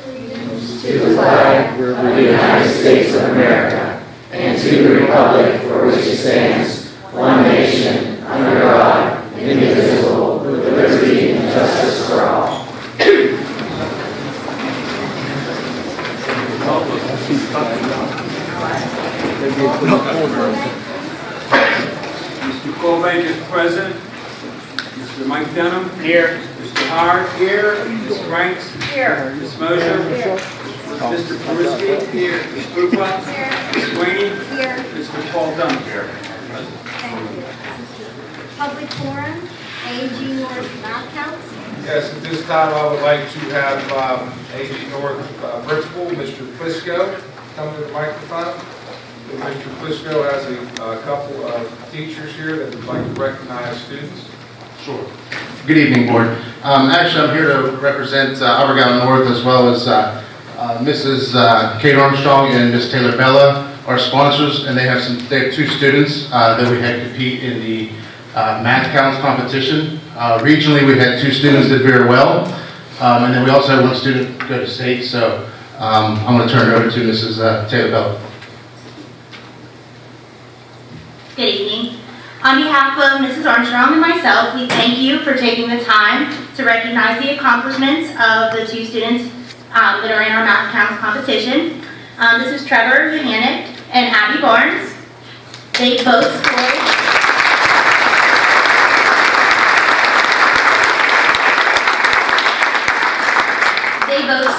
to the flag of the United States of America and to the republic for which it stands, one nation, under God, indivisible, with liberty and justice for all. Mr. Colbank is present. Mr. Mike Denham. Here. Mr. Howard. Here. Ms. Franks. Here. Ms. Mosher. Here. Mr. Perisky. Here. Ms. Bupa. Here. Ms. Swaney. Here. Mr. Paul Dunn. Here. Thank you. Public forum, AG North Math Council. Yes, at this time I would like to have AG North Principal, Mr. Plisco, come to the microphone. Mr. Plisco has a couple of teachers here that would like to recognize students. Sure. Good evening, Board. Actually, I'm here to represent Albert Gallatin North as well as Mrs. Kate Armstrong and Ms. Taylor Bella, our sponsors, and they have two students that we had compete in the math counts competition. Regionally, we had two students that did very well, and then we also had one student go to state. So I'm going to turn it over to Mrs. Taylor Bella. Good evening. On behalf of Mrs. Armstrong and myself, we thank you for taking the time to recognize the accomplishments of the two students that are in our math counts competition. This is Trevor Yohannick and Abby Barnes. They both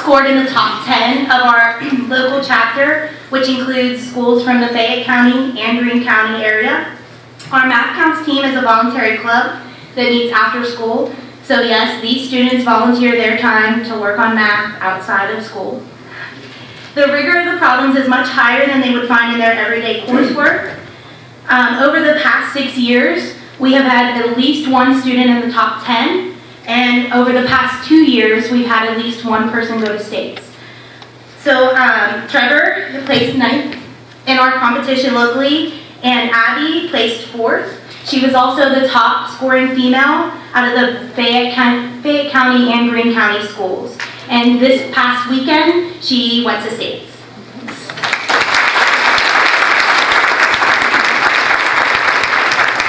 scored in the top 10 of our local chapter, which includes schools from the Fayette County and Greene County area. Our Math Counts team is a voluntary club that meets after school. So yes, these students volunteer their time to work on math outside of school. The rigor of the problems is much higher than they would find in their everyday coursework. Over the past 6 years, we have had at least one student in the top 10. And over the past 2 years, we've had at least one person go to states. So Trevor placed 9th in our competition locally, and Abby placed 4th. She was also the top scoring female out of the Fayette County and Greene County schools. And this past weekend, she went to states.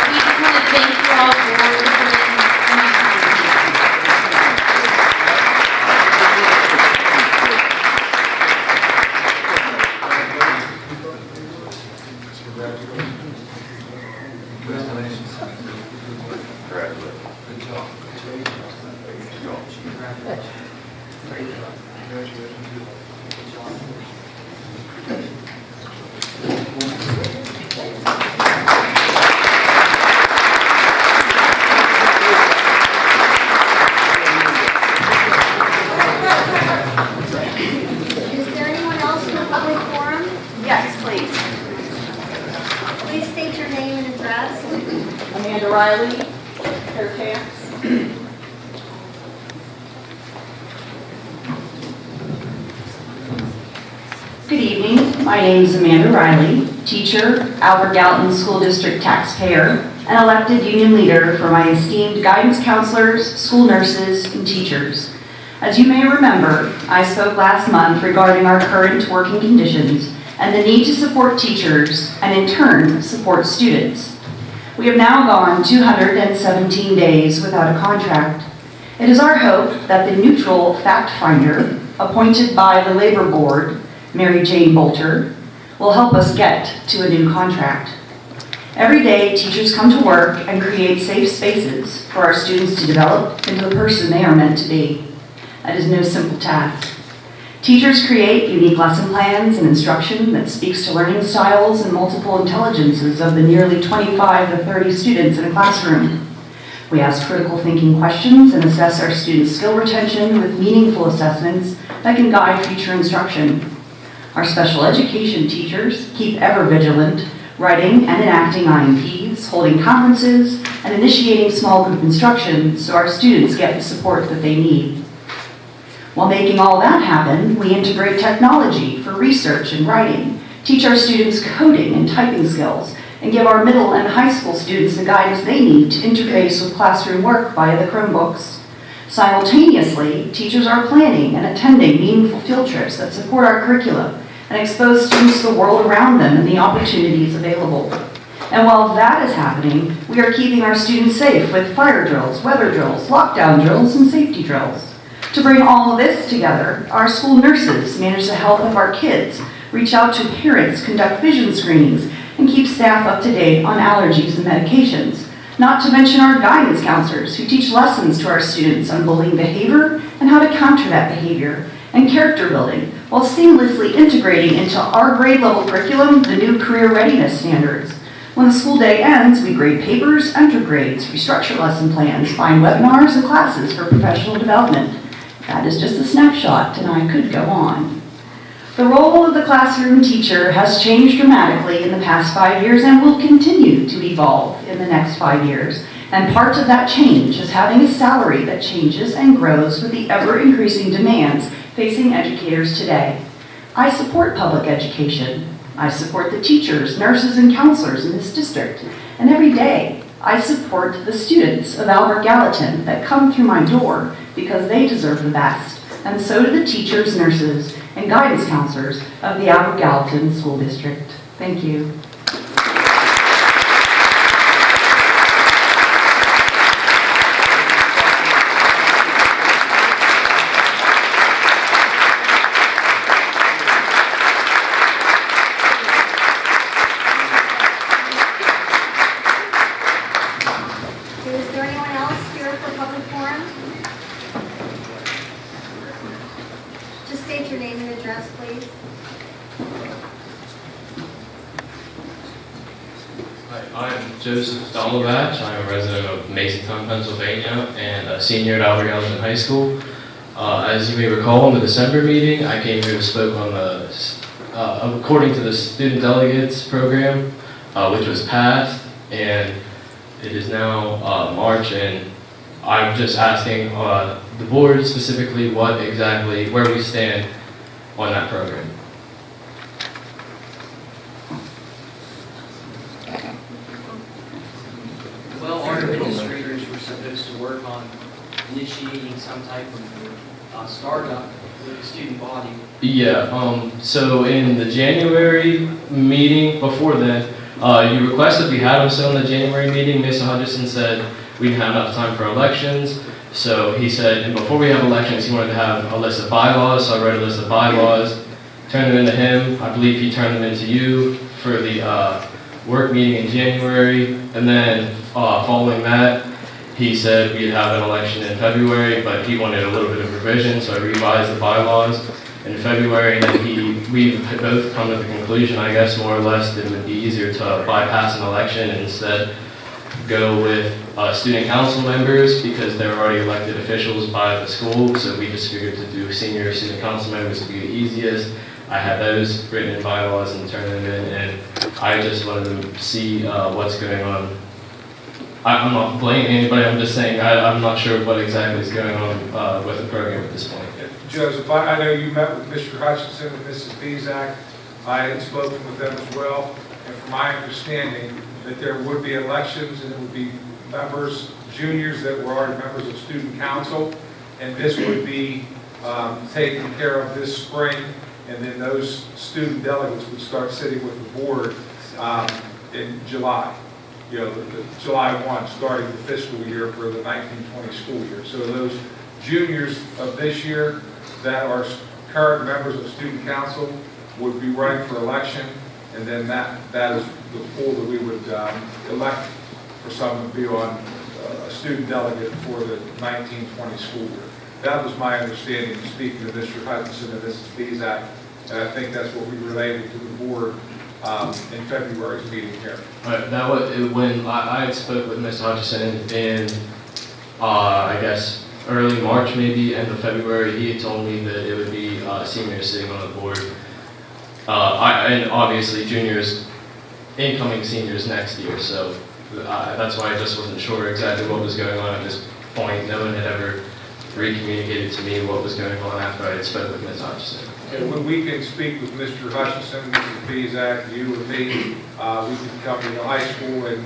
We just want to thank you all for supporting. Is there anyone else in the public forum? Yes, please. Please state your name and address. Amanda Riley, Fairfax. Good evening. My name is Amanda Riley, teacher, Albert Gallatin School District taxpayer, and elected union leader for my esteemed guidance counselors, school nurses, and teachers. As you may remember, I spoke last month regarding our current working conditions and the need to support teachers and in turn support students. We have now gone 217 days without a contract. It is our hope that the neutral fact finder appointed by the Labor Board, Mary Jane Bolter, will help us get to a new contract. Every day, teachers come to work and create safe spaces for our students to develop into the person they are meant to be. That is no simple task. Teachers create unique lesson plans and instruction that speaks to learning styles and multiple intelligences of the nearly 25 to 30 students in a classroom. We ask critical thinking questions and assess our students' skill retention with meaningful assessments that can guide future instruction. Our special education teachers keep ever vigilant, writing and enacting IMPs, holding conferences, and initiating small group instruction so our students get the support that they need. While making all that happen, we integrate technology for research and writing, teach our students coding and typing skills, and give our middle and high school students the guidance they need to interface with classroom work via the Chromebooks. Simultaneously, teachers are planning and attending meaningful field trips that support our curriculum and expose students to the world around them and the opportunities available. And while that is happening, we are keeping our students safe with fire drills, weather drills, lockdown drills, and safety drills. To bring all of this together, our school nurses manage the health of our kids, reach out to parents, conduct vision screenings, and keep staff up to date on allergies and medications. Not to mention our guidance counselors who teach lessons to our students on bullying behavior and how to counter that behavior, and character building, while seamlessly integrating into our grade level curriculum the new career readiness standards. When the school day ends, we grade papers, enter grades, restructure lesson plans, find webinars and classes for professional development. That is just a snapshot, and I could go on. The role of the classroom teacher has changed dramatically in the past 5 years and will continue to evolve in the next 5 years. And part of that change is having a salary that changes and grows with the ever-increasing demands facing educators today. I support public education. I support the teachers, nurses, and counselors in this district. And every day, I support the students of Albert Gallatin that come through my door because they deserve the best. And so do the teachers, nurses, and guidance counselors of the Albert Gallatin School District. Thank you. Is there anyone else here for public forum? Just state your name and address, please. Hi, I'm Joseph Dolovach. I'm a resident of Masontown, Pennsylvania, and a senior at Albert Gallatin High School. As you may recall, in the December meeting, I came here to spoke on the, according to the student delegates program, which was passed, and it is now March, and I'm just asking the board specifically what exactly, where we stand on that program. Well, our administrators were supposed to work on initiating some type of startup with the student body. Yeah, so in the January meeting, before then, you requested we had them still in the January meeting. Mr. Hutchison said we didn't have enough time for elections. So he said, and before we have elections, he wanted to have a list of bylaws. So I wrote a list of bylaws, turned them into him. I believe he turned them into you for the work meeting in January. And then following that, he said we'd have an election in February, but he wanted a little bit of revision. So I revised the bylaws in February, and then we had both come to the conclusion, I guess, more or less, that it would be easier to bypass an election and instead go with student council members because they're already elected officials by the school. So we just figured to do senior student council members would be the easiest. I had those written in bylaws and turned them in, and I just wanted to see what's going on. I'm not blaming anybody, I'm just saying I'm not sure what exactly is going on with the program at this point. Joseph, I know you met with Mr. Hutchinson and Mrs. Bezak. I had spoken with them as well, and from my understanding, that there would be elections, and it would be members, juniors that were already members of student council, and this would be taken care of this spring, and then those student delegates would start sitting with the board in July. You know, the July 1, starting the fiscal year for the 1920 school year. So those juniors of this year that are current members of student council would be running for election, and then that is the pool that we would elect for someone to be on a student delegate for the 1920 school year. That was my understanding, speaking to Mr. Hutchinson and Mrs. Bezak, and I think that's what we related to the board in February's meeting here. Right, that was when I had spoke with Mr. Hutchison in, I guess, early March, maybe end of February. He had told me that it would be seniors sitting on the board, and obviously juniors, incoming seniors next year. So that's why I just wasn't sure exactly what was going on at this point. No one had ever re-communicated to me what was going on after I had spoke with Ms. Hutchison. And when we can speak with Mr. Hutchinson, Mrs. Bezak, you and me, we can come to the high school and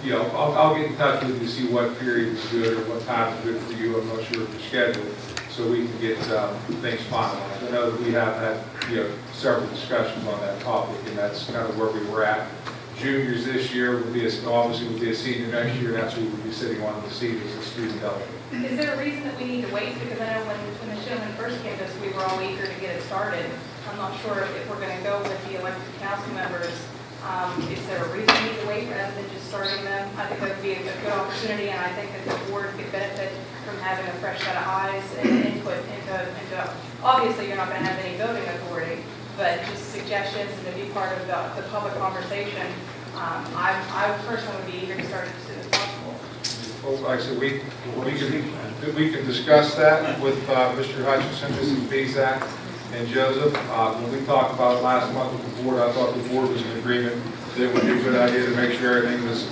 you know, I'll get in touch with you to see what period is good or what time is good for you. I'm not sure of your schedule, so we can get things finalized. I know that we have had, you know, several discussions on that topic, and that's kind of where we were at. Juniors this year will be, obviously will be a senior next year, and that's who will be sitting on the seat as a student delegate. Is there a reason that we need to wait? Because I know when the gentleman first came to us, we were all eager to get it started. I'm not sure if we're going to go with the elected council members. Is there a reason we need to wait rather than just starting them? I think that would be a good opportunity, and I think that the board could benefit from having a fresh set of eyes and input into obviously you're not going to have any voting authority, but just suggestions and to be part of the public conversation. I personally would be eager to start as soon as possible. Well, like I said, we can discuss that with Mr. Hutchinson, Mrs. Bezak, and Joseph. When we talked about it last month with the board, I thought the board was in agreement that it would be a good idea to make sure everything was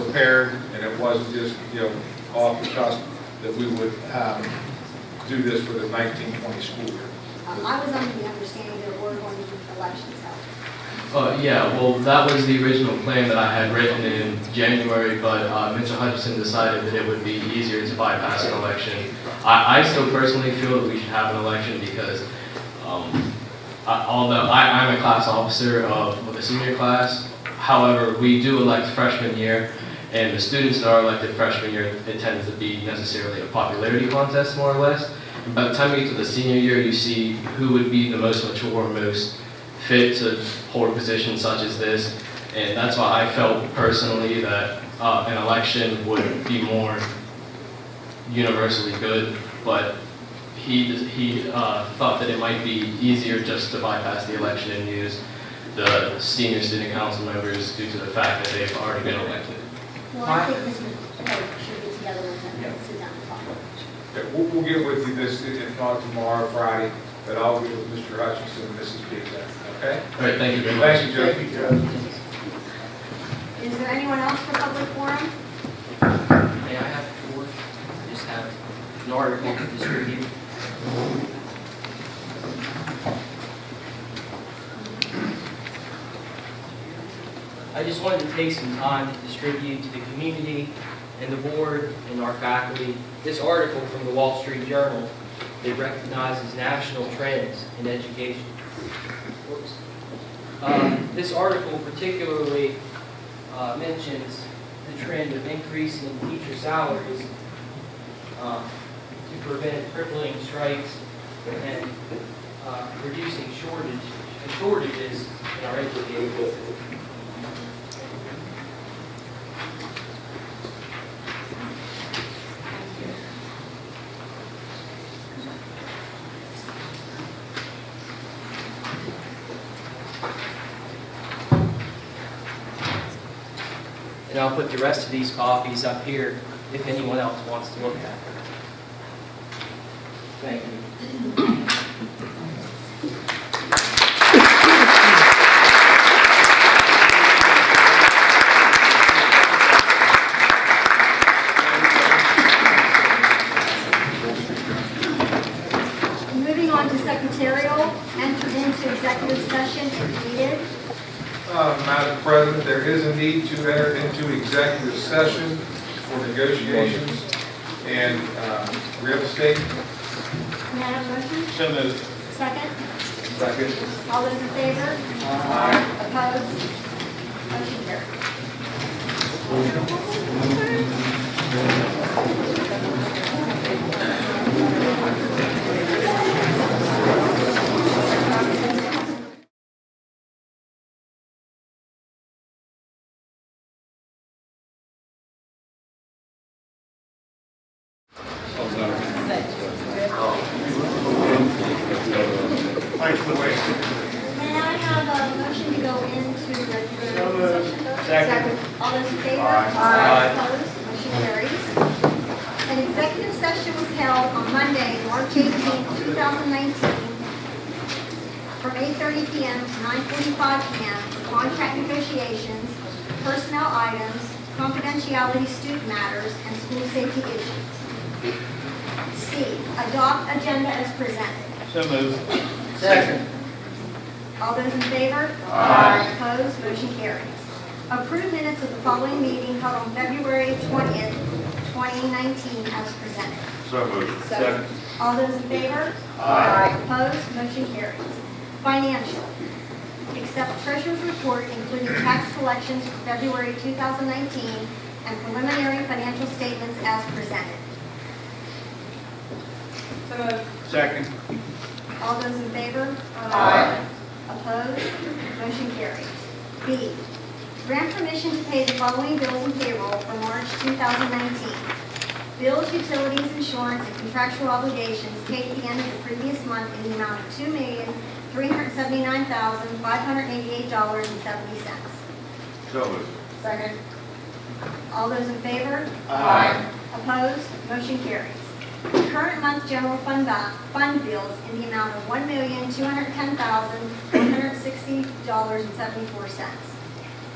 prepared and it wasn't just, you know, off the cusp that we would do this for the 1920 school year. I was under the understanding that we're going to do elections out. Yeah, well, that was the original plan that I had written in January, but Mr. Hutchinson decided that it would be easier to bypass an election. I still personally feel that we should have an election because although I'm a class officer of the senior class, however, we do elect freshman year, and the students that are elected freshman year, it tends to be necessarily a popularity contest, more or less. And by the time we get to the senior year, you see who would be the most mature, most fit to hold a position such as this, and that's why I felt personally that an election would be more universally good, but he thought that it might be easier just to bypass the election and use the senior student council members due to the fact that they've already been elected. Well, I think Mr. Ford should get together with them and sit down and talk. Okay, we'll get with you this, if not tomorrow, Friday, but I'll get with Mr. Hutchinson and Mrs. Bezak, okay? All right, thank you very much. Thank you, Joe. Is there anyone else for public forum? May I have the floor? I just have an article to distribute. I just wanted to take some time to distribute to the community and the board and our faculty this article from the Wall Street Journal that recognizes national trends in education. This article particularly mentions the trend of increasing teacher salaries to prevent crippling strikes and reducing shortages in our education. And I'll put the rest of these copies up here if anyone else wants to look at them. Thank you. Moving on to secretarial, enter into executive session if needed. Madam President, there is a need to enter into executive session for negotiations and real estate. May I have a motion? So moved. Second? Second. All those in favor? Opposed? Motion carried. May I have a motion to go into regular session? Second. All those in favor? Aye. Opposed? Motion carries. An executive session was held on Monday, March 18, 2019, from 8:30 p.m. to 9:45 p.m. for contract negotiations, personnel items, confidentiality student matters, and school safety issues. C, adopt agenda as presented. So moved. Second. All those in favor? Aye. Opposed? Motion carries. Approve minutes of the following meeting held on February 20th, 2019 as presented. So moved. Second. All those in favor? Aye. Opposed? Motion carries. Financial. Accept treasurer's report including tax collections for February 2019 and preliminary financial statements as presented. So moved. Second. All those in favor? Aye. Opposed? Motion carries. B, grant permission to pay the following bills and payroll for March 2019. Bills, utilities, insurance, and contractual obligations paid at the end of the previous month in the amount of $2,379,588.70. So moved. Second. All those in favor? Aye. Opposed? Motion carries. Current month general fund bills in the amount of $1,210,160.74.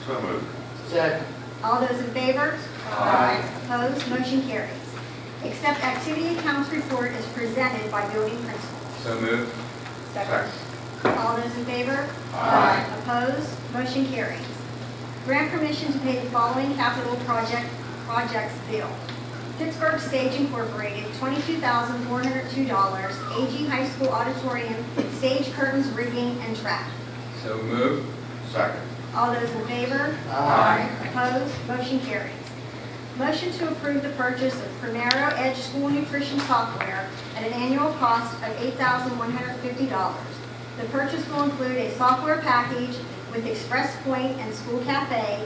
So moved. Second. All those in favor? Aye. Opposed? Motion carries. Accept activity accounts report as presented by building principal. So moved. Second. All those in favor? Aye. Opposed? Motion carries. Grant permission to pay the following capital projects bill. Pittsburgh Stage Incorporated, $22,402. AG High School Auditorium, stage curtains, rigging, and track. So moved. Second. All those in favor? Aye. Opposed? Motion carries. Motion to approve the purchase of Primero Edge School Nutrition Software at an annual cost of $8,150. The purchase will include a software package with Express Point and School Cafe,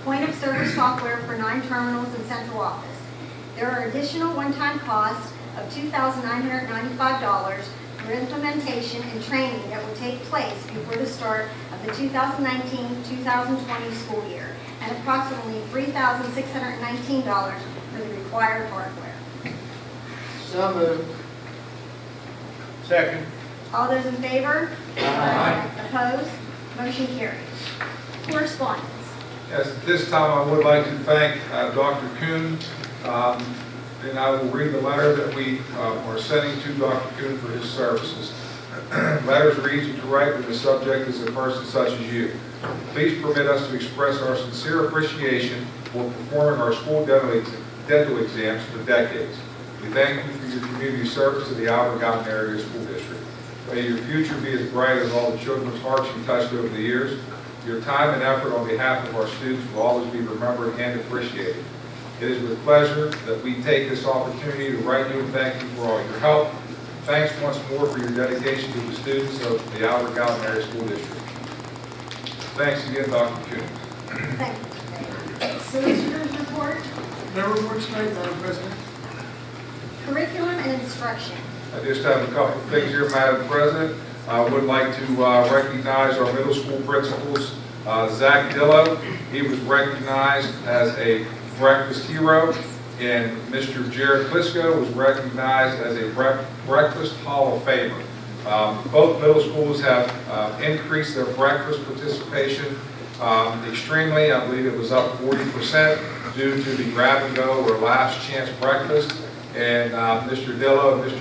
point-of-service software for 9 terminals and central office. There are additional one-time costs of $2,995 for implementation and training that will take place before the start of the 2019-2020 school year, and approximately $3,619 for the required hardware. So moved. Second. All those in favor? Aye. Opposed? Motion carries. Correspondence. Yes, at this time, I would like to thank Dr. Kuhn, and I will read the letter that we are sending to Dr. Kuhn for his services. Letters read to write with the subject is a person such as you. Please permit us to express our sincere appreciation for performing our school dental exams for decades. We thank you for your community service to the Albert Gallatin Area School District. May your future be as bright as all the children's hearts you touched over the years. Your time and effort on behalf of our students will always be remembered and appreciated. It is with pleasure that we take this opportunity to write you and thank you for all your help. Thanks once more for your dedication to the students of the Albert Gallatin Area School District. Thanks again, Dr. Kuhn. Thank you. Solicitor's report. No reports tonight, Madam President. Curriculum and instruction. I just have a couple of things here, Madam President. I would like to recognize our middle school principals, Zach Dillo. He was recognized as a breakfast hero, and Mr. Jared Plisco was recognized as a breakfast Hall of Famer. Both middle schools have increased their breakfast participation extremely. I believe it was up 40% due to the grab and go or last chance breakfast. And Mr. Dillo and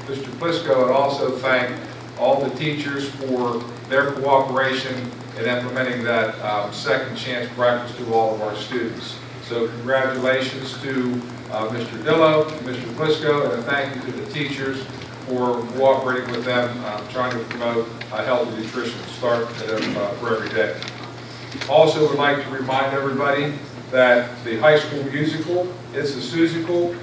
Mr. Plisco would also thank all the teachers for their cooperation in implementing that second chance breakfast to all of our students. So congratulations to Mr. Dillo, Mr. Plisco, and a thank you to the teachers for cooperating with them, trying to promote a healthy nutrition start for every day. Also would like to remind everybody that the high school musical, It's a Susical,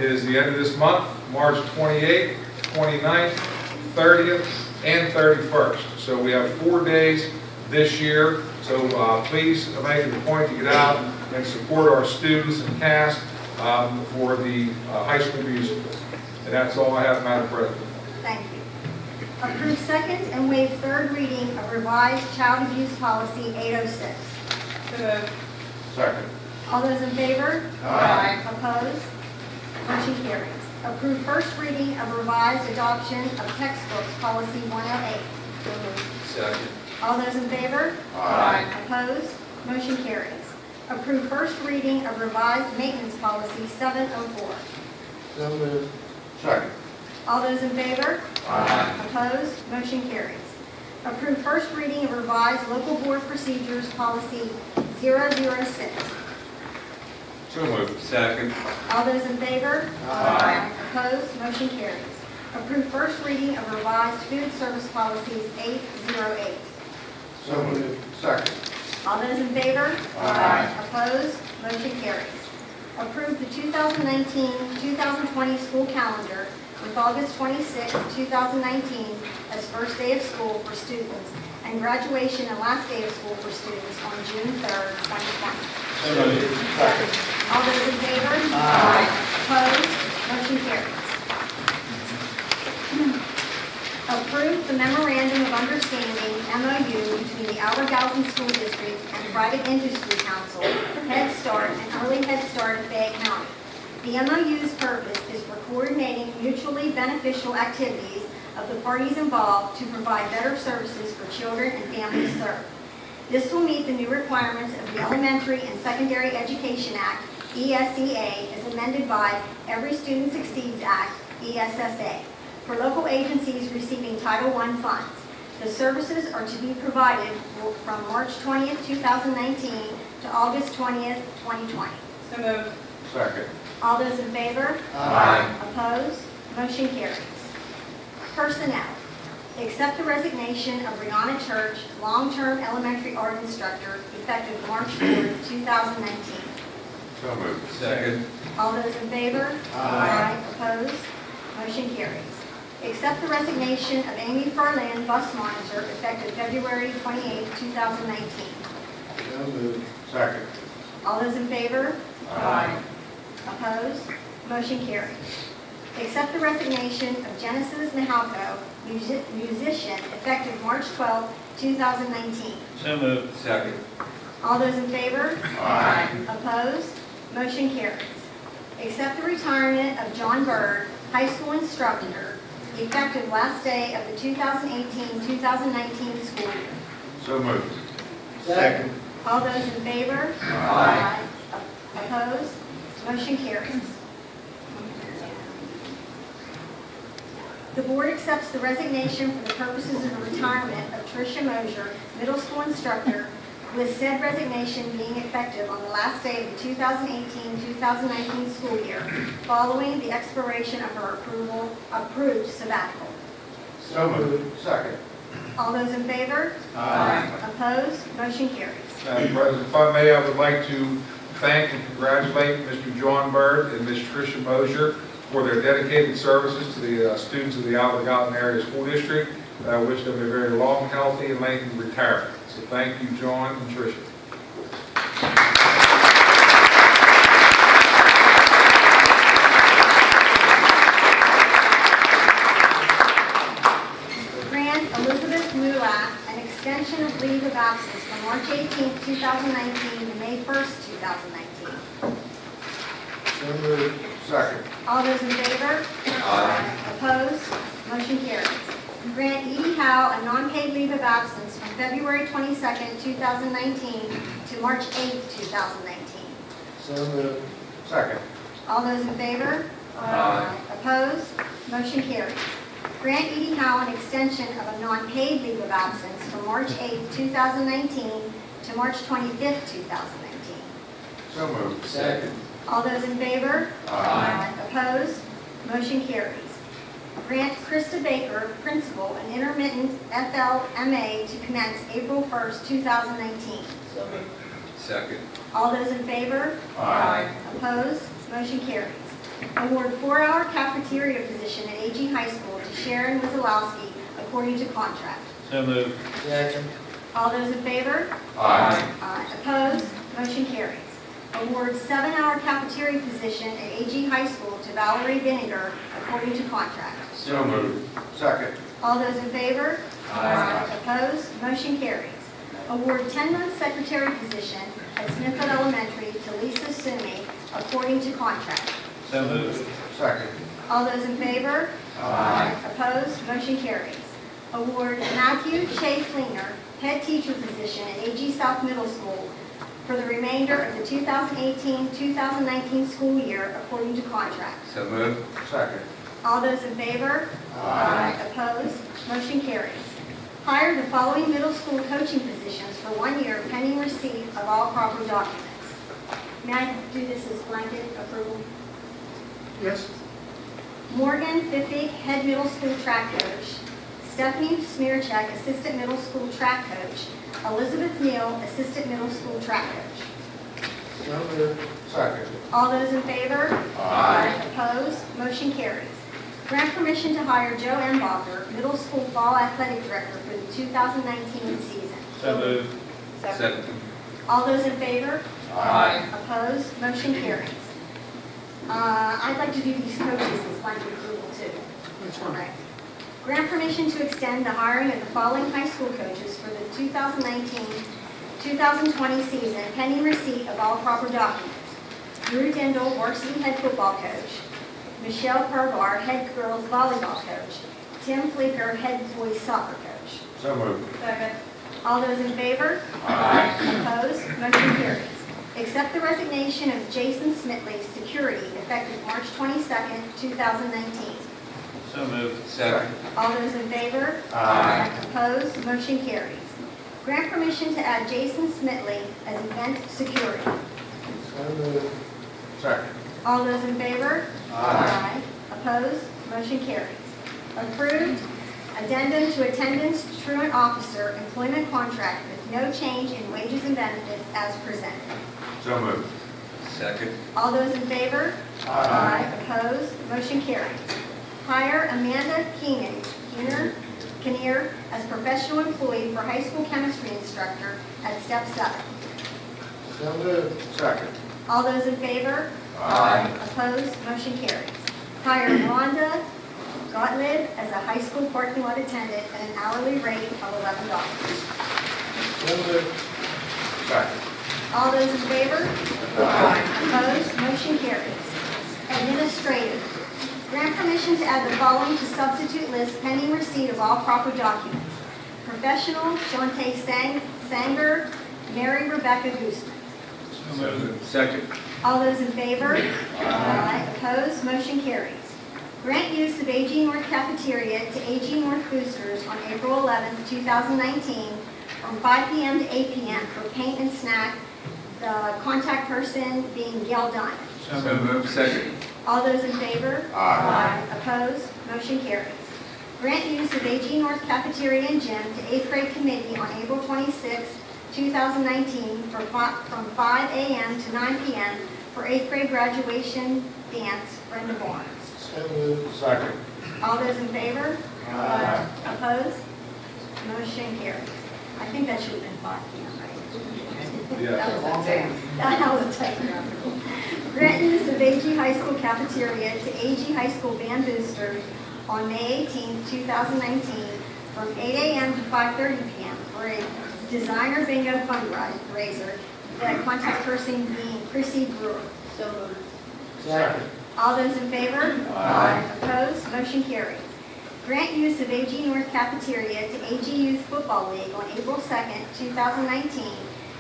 is the end of this month, March 28th, 29th, 30th, and 31st. So we have 4 days this year. So please make it a point to get out and support our students and cast for the high school musical. And that's all I have, Madam President. Thank you. Approve second and waive third reading of revised child abuse policy 806. So moved. Second. All those in favor? Aye. Opposed? Motion carries. Approve first reading of revised adoption of textbooks policy 108. So moved. Second. All those in favor? Aye. Opposed? Motion carries. Approve first reading of revised maintenance policy 704. So moved. Second. All those in favor? Aye. Opposed? Motion carries. Approve first reading of revised local board procedures policy 006. So moved. Second. All those in favor? Aye. Opposed? Motion carries. Approve first reading of revised food service policies 808. So moved. Second. All those in favor? Aye. Opposed? Motion carries. Approve the 2019-2020 school calendar with August 26, 2019 as first day of school for students and graduation and last day of school for students on June 3rd, 2020. So moved. Second. All those in favor? Aye. Opposed? Motion carries. Approve the memorandum of understanding, MOU, between the Gallatin School District and Private Industry Council, Head Start, and Early Head Start of Fayette County. The MOU's purpose is for coordinating mutually beneficial activities of the parties involved to provide better services for children and families served. This will meet the new requirements of the Elementary and Secondary Education Act, ESEA, as amended by Every Student Succeeds Act, ESSA, for local agencies receiving Title I funds. The services are to be provided from March 20th, 2019 to August 20th, 2020. So moved. Second. All those in favor? Aye. Opposed? Motion carries. Personnel. Accept the resignation of Brianna Church, long-term elementary art instructor, effective March 4th, 2019. So moved. Second. All those in favor? Aye. Opposed? Motion carries. Accept the resignation of Amy Ferland, bus monitor, effective February 28, 2019. So moved. Second. All those in favor? Aye. Opposed? Motion carries. Accept the resignation of Genesis Nahalko, musician, effective March 12, 2019. So moved. Second. All those in favor? Aye. Opposed? Motion carries. Accept the retirement of John Bird, high school instructor, effective last day of the 2018-2019 school year. So moved. Second. All those in favor? Aye. Opposed? Motion carries. The board accepts the resignation for the purposes of the retirement of Tricia Mosier, middle school instructor, with said resignation being effective on the last day of the 2018-2019 school year, following the expiration of her approved sabbatical. So moved. Second. All those in favor? Aye. Opposed? Motion carries. Madam President, if I may, I would like to thank and congratulate Mr. John Bird and Ms. Tricia Mosier for their dedicated services to the students of the Gallatin Area School District. I wish them a very long, healthy, and lengthy retirement. So thank you, John and Tricia. Grant Elizabeth Mulak an extension of leave of absence from March 18, 2019 to May 1st, 2019. So moved. Second. All those in favor? Aye. Opposed? Motion carries. Grant Edie Howe a non-paid leave of absence from February 22nd, 2019 to March 8th, 2019. So moved. Second. All those in favor? Aye. Opposed? Motion carries. Grant Edie Howe an extension of a non-paid leave of absence from March 8th, 2019 to March 25th, 2019. So moved. Second. All those in favor? Aye. Opposed? Motion carries. Grant Krista Baker, principal, an intermittent FLMA to commence April 1st, 2019. So moved. Second. All those in favor? Aye. Opposed? Motion carries. Award 4-hour cafeteria position at AG High School to Sharon Wazalowski according to contract. So moved. Second. All those in favor? Aye. Opposed? Motion carries. Award 7-hour cafeteria position at AG High School to Valerie Vinegar according to contract. So moved. Second. All those in favor? Aye. Opposed? Motion carries. Award 10-month secretary position at Smithfield Elementary to Lisa Sumi according to contract. So moved. Second. All those in favor? Aye. Opposed? Motion carries. Award Matthew Shea Fleener, head teacher position at AG South Middle School for the remainder of the 2018-2019 school year according to contract. So moved. Second. All those in favor? Aye. Opposed? Motion carries. Hire the following middle school coaching positions for 1 year pending receipt of all proper documents. May I do this as blanket approval? Yes. Morgan Fiffig, head middle school track coach. Stephanie Smearcheck, assistant middle school track coach. Elizabeth Neal, assistant middle school track coach. So moved. Second. All those in favor? Aye. Opposed? Motion carries. Grant permission to hire Joe Embacher, middle school fall athletic director for the 2019 season. So moved. Second. All those in favor? Aye. Opposed? Motion carries. I'd like to do these coaches as blanket approval too. That's All fine. right. Grant permission to extend the hiring of the following high school coaches for the 2019-2020 season pending receipt of all proper documents. Drew Dindle, varsity head football coach. Michelle Pervar, head girls volleyball coach. Tim Fleeker, head boys soccer coach. So moved. Second. All those in favor? Aye. Opposed? Motion carries. Accept the resignation of Jason Smitley, security, effective March 22nd, 2019. So moved. Second. All those in favor? Aye. Opposed? Motion carries. Grant permission to add Jason Smitley as event security. So moved. Second. All those in favor? Aye. Opposed? Motion carries. Approved. Addendum to attendance truant officer employment contract with no change in wages and benefits as presented. So moved. Second. All those in favor? Aye. Opposed? Motion carries. Hire Amanda Kinnear as professional employee for high school chemistry instructor at step 7. So moved. Second. All those in favor? Aye. Opposed? Motion carries. Hire Rhonda Gottlieb as a high school parking lot attendant at an hourly rate of $11. So moved. Second. All those in favor? Opposed? Motion carries. Administrative. Grant permission to add the following to substitute list pending receipt of all proper documents. Professional, Shante Sanger, Mary Rebecca Gooseman. So moved. Second. All those in favor? Aye. Opposed? Motion carries. Grant use of AG North Cafeteria to AG North Boosters on April 11, 2019, from 5 p.m. to 8 p.m. for paint and snack, the contact person being Gail Diamond. So moved. Second. All those in favor? Aye. Opposed? Motion carries. Grant use of AG North Cafeteria and Gym to 8th grade committee on April 26, 2019, from 5 a.m. to 9 p.m. for 8th grade graduation dance, Brenda Barnes. So moved. Second. All those in favor? Aye. Opposed? Motion carries. I think that should have been 5 p.m., right? Yes. That was a tight number. Grant use of AG High School cafeteria to AG High School band boosters on May 18, 2019, from 8 a.m. to 5:30 p.m. for a designer bingo fundraiser, the contact person being Chrissy Brewer. So moved. Second. All those in favor? Aye. Opposed? Motion carries. Grant use of AG North Cafeteria to AG Youth Football League on April 2nd, 2019,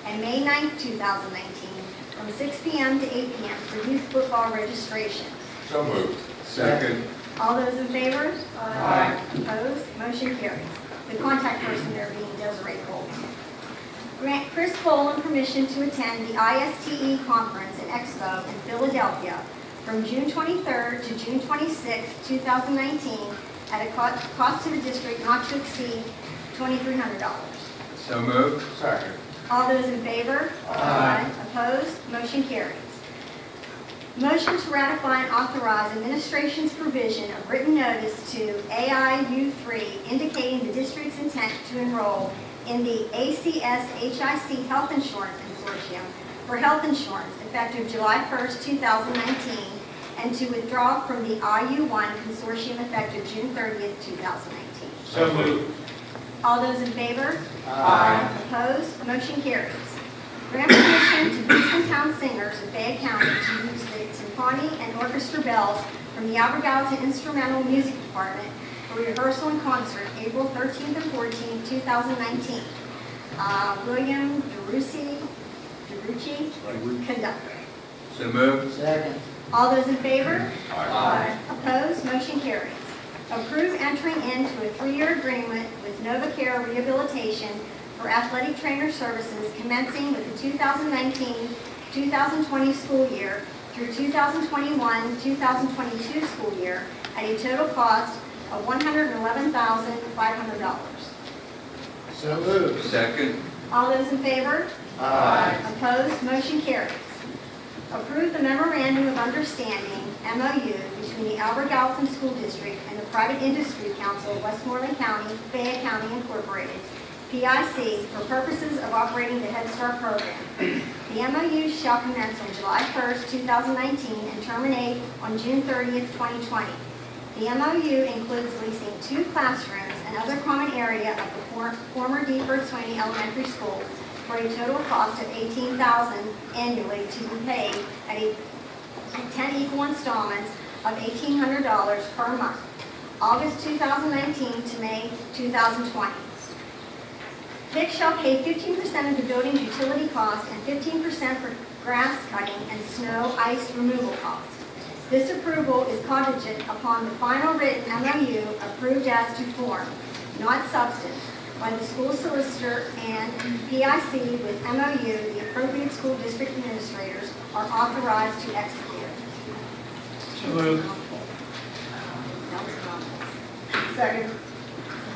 and May 9th, 2019, from 6 p.m. to 8 p.m. for youth football registration. So moved. Second. All those in favor? Aye. Opposed? Motion carries. The contact person there being Desiree Coleman. Grant Chris Boland permission to attend the ISTE Conference and Expo in Philadelphia from June 23rd to June 26th, 2019, at a cost to the district not to exceed $2,300. So moved. Second. All those in favor? Aye. Opposed? Motion carries. Motion to ratify and authorize administration's provision of written notice to AIU3 indicating the district's intent to enroll in the ACS-HIC Health Insurance Consortium for health insurance effective July 1st, 2019, and to withdraw from the IU1 Consortium effective June 30th, 2019. So moved. All those in favor? Opposed? Motion carries. Grant permission to Uniontown singers of Fayette County to use the timpani and orchestra bells from the Gallatin Instrumental Music Department for rehearsal and concert April 13th and 14th, 2019. William DeRucci, conductor. So moved. Second. All those in favor? Aye. Opposed? Motion carries. Approve entering into a 3-year agreement with NovaCare Rehabilitation for athletic trainer services commencing with the 2019-2020 school year through 2021-2022 school year at a total cost of $111,500. So moved. Second. All those in favor? Aye. Opposed? Motion carries. Approve the memorandum of understanding, MOU, between the Gallatin School District and the Private Industry Council of Westmoreland County, Fayette County Incorporated, PIC, for purposes of operating the Head Start program. The MOU shall commence on July 1st, 2019 and terminate on June 30th, 2020. The MOU includes leasing 2 classrooms and other common area of the former Ferd Swaney Elementary School for a total cost of $18,000 annually to be paid at 10 equal installments of $1,800 per month, August 2019 to May 2020. PIC shall pay 15% of the building's utility cost and 15% for grass cutting and snow ice removal costs. This approval is contingent upon the final written MOU approved as to form, not substance, by the school solicitor and PIC with MOU, the appropriate school district administrators are authorized to execute. So moved. Second.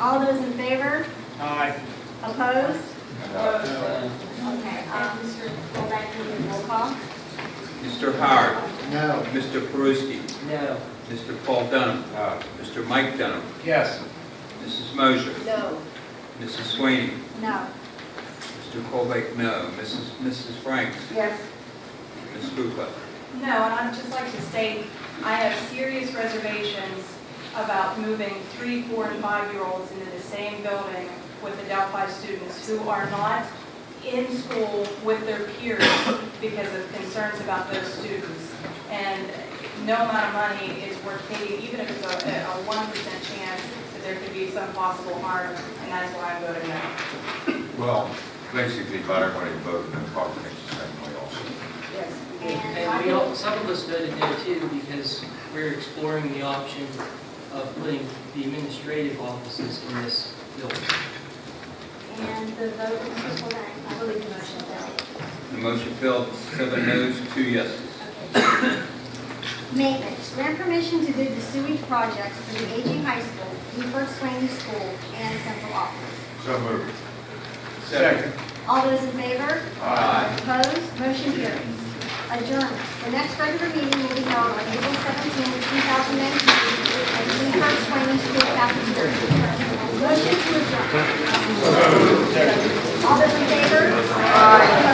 All those in favor? Aye. Opposed? Okay, Mr. Colbeck, roll call. Mr. Howard. No. Mr. Pruski. No. Mr. Paul Dunham. Mr. Mike Dunham. Yes. Mrs. Mosher. No. Mrs. Swaney. No. Mr. Colbeck, no. Mrs. Franks. Yes. Ms. Kukla. No, and I'd just like to state, I have serious reservations about moving 3, 4, and 5-year-olds into the same building with the Delphi students who are not in school with their peers because of concerns about those students. And no amount of money is worth taking, even if it's a 1% chance that there could be some possible harm, and that's why I'm voting no. Well, basically, about everybody voted in probably thinks the same way also. Yes. And we all, some of us voted no too because we're exploring the option of putting the administrative offices in this building. And the vote, Mr. Colbeck, I believe the motion failed. The motion failed, 7 noes, 2 yeses. Maintenance, grant permission to do the sewage projects for the aging high school, Ferd Swaney School, and central office. So moved. Second. All those in favor? Aye. Opposed? Motion carries. Adjournment. The next regular meeting will be held on April 17, 2019, at the Ferd Swaney School cafeteria. Motion to adjourn. All those in favor? Aye.